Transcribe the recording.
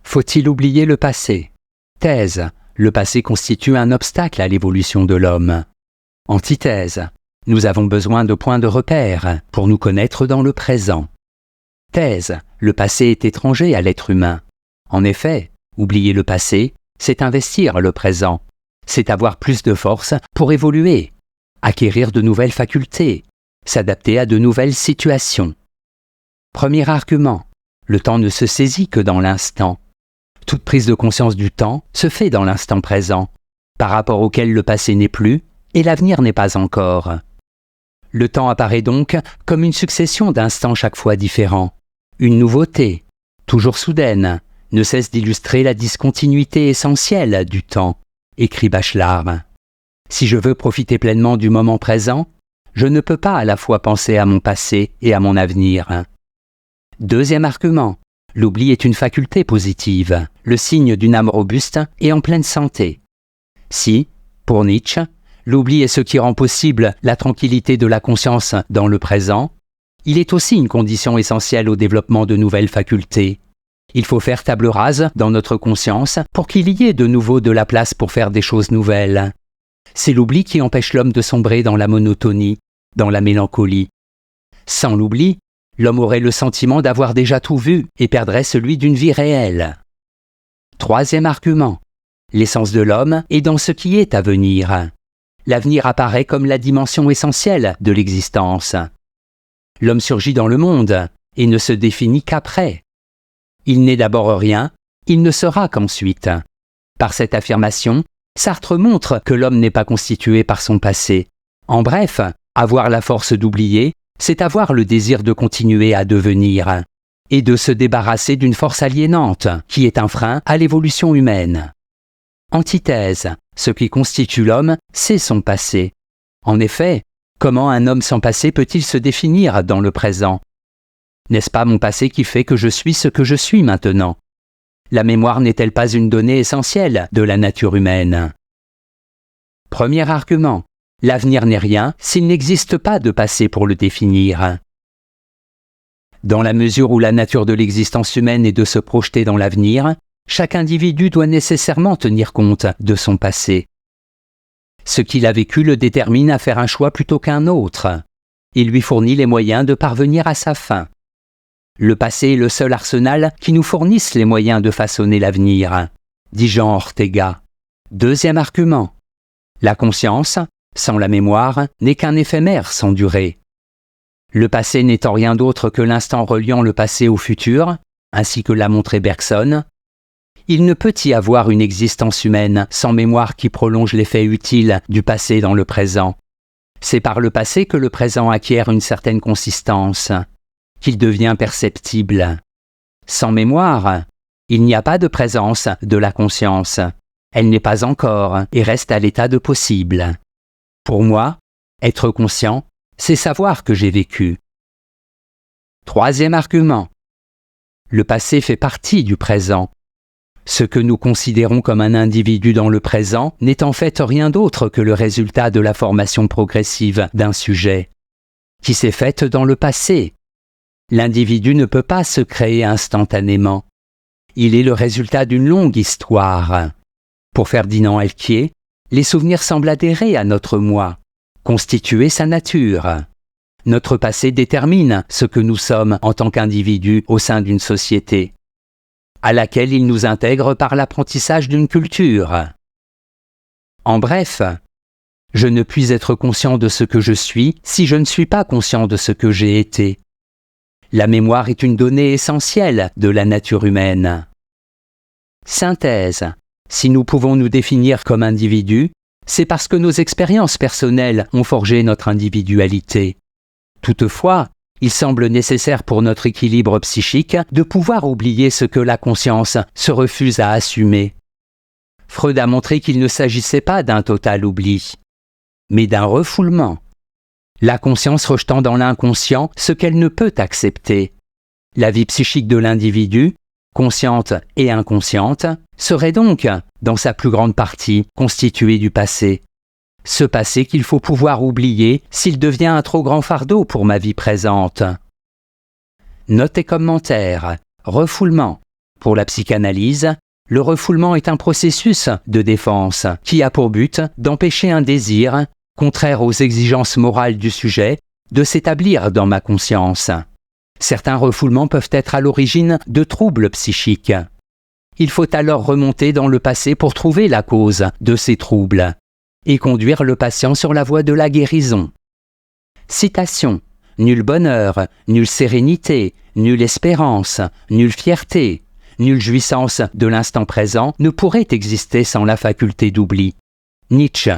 Faut-il oublier le passé? Thèse. Le passé constitue un obstacle à l'évolution de l'homme. Antithèse. Nous avons besoin de points de repère pour nous connaître dans le présent. Thèse. Le passé est étranger à l'être humain. En effet, oublier le passé, c'est investir le présent. C'est avoir plus de force pour évoluer, acquérir de nouvelles facultés, s'adapter à de nouvelles situations. Premier argument. Le temps ne se saisit que dans l'instant. Toute prise de conscience du temps se fait dans l'instant présent, par rapport auquel le passé n'est plus et l'avenir n'est pas encore. Le temps apparaît donc comme une succession d'instants chaque fois différents. Une nouveauté, toujours soudaine, ne cesse d'illustrer la discontinuité essentielle du temps, écrit Bachelard. Si je veux profiter pleinement du moment présent, je ne peux pas à la fois penser à mon passé et à mon avenir. Deuxième argument. L'oubli est une faculté positive, le signe d'une âme robuste et en pleine santé. Si, pour Nietzsche, l'oubli est ce qui rend possible la tranquillité de la conscience dans le présent, il est aussi une condition essentielle au développement de nouvelles facultés. Il faut faire table rase dans notre conscience pour qu'il y ait de nouveau de la place pour faire des choses nouvelles. C'est l'oubli qui empêche l'homme de sombrer dans la monotonie, dans la mélancolie. Sans l'oubli, l'homme aurait le sentiment d'avoir déjà tout vu et perdrait celui d'une vie réelle. Troisième argument. L'essence de l'homme est dans ce qui est à venir. L'avenir apparaît comme la dimension essentielle de l'existence. L'homme surgit dans le monde et ne se définit qu'après. Il n'est d'abord rien, il ne sera qu'ensuite. Par cette affirmation, Sartre montre que l'homme n'est pas constitué par son passé. En bref, avoir la force d'oublier, c'est avoir le désir de continuer à devenir et de se débarrasser d'une force aliénante qui est un frein à l'évolution humaine. Antithèse. Ce qui constitue l'homme, c'est son passé. En effet, comment un homme sans passé peut-il se définir dans le présent? N'est-ce pas mon passé qui fait que je suis ce que je suis maintenant? La mémoire n'est-elle pas une donnée essentielle de la nature humaine? Premier argument. L'avenir n'est rien s'il n'existe pas de passé pour le définir. Dans la mesure où la nature de l'existence humaine est de se projeter dans l'avenir, chaque individu doit nécessairement tenir compte de son passé. Ce qu'il a vécu le détermine à faire un choix plutôt qu'un autre. Il lui fournit les moyens de parvenir à sa fin. Le passé est le seul arsenal qui nous fournisse les moyens de façonner l'avenir, dit Jean Ortega. Deuxième argument. La conscience, sans la mémoire, n'est qu'un éphémère sans durée. Le passé n'étant rien d'autre que l'instant reliant le passé au futur, ainsi que l'a montré Bergson, il ne peut y avoir une existence humaine sans mémoire qui prolonge l'effet utile du passé dans le présent. C'est par le passé que le présent acquiert une certaine consistance, qu'il devient perceptible. Sans mémoire, il n'y a pas de présence de la conscience. Elle n'est pas encore et reste à l'état de possible. Pour moi, être conscient, c'est savoir que j'ai vécu. Troisième argument. Le passé fait partie du présent. Ce que nous considérons comme un individu dans le présent n'est en fait rien d'autre que le résultat de la formation progressive d'un sujet, qui s'est faite dans le passé. L'individu ne peut pas se créer instantanément. Il est le résultat d'une longue histoire. Pour Ferdinand Helquier, les souvenirs semblent adhérer à notre moi, constituer sa nature. Notre passé détermine ce que nous sommes en tant qu'individus au sein d'une société, à laquelle il nous intègre par l'apprentissage d'une culture. En bref, je ne puis être conscient de ce que je suis si je ne suis pas conscient de ce que j'ai été. La mémoire est une donnée essentielle de la nature humaine. Synthèse. Si nous pouvons nous définir comme individus, c'est parce que nos expériences personnelles ont forgé notre individualité. Toutefois, il semble nécessaire pour notre équilibre psychique de pouvoir oublier ce que la conscience se refuse à assumer. Freud a montré qu'il ne s'agissait pas d'un total oubli, mais d'un refoulement. La conscience rejetant dans l'inconscient ce qu'elle ne peut accepter. La vie psychique de l'individu, consciente et inconsciente, serait donc, dans sa plus grande partie, constituée du passé. Ce passé qu'il faut pouvoir oublier s'il devient un trop grand fardeau pour ma vie présente. Notes et commentaires. Refoulement. Pour la psychanalyse, le refoulement est un processus de défense qui a pour but d'empêcher un désir, contraire aux exigences morales du sujet, de s'établir dans ma conscience. Certains refoulements peuvent être à l'origine de troubles psychiques. Il faut alors remonter dans le passé pour trouver la cause de ces troubles et conduire le patient sur la voie de la guérison. Citation. Nul bonheur, nulle sérénité, nulle espérance, nulle fierté, nulle jouissance de l'instant présent ne pourrait exister sans la faculté d'oubli. Nietzsche.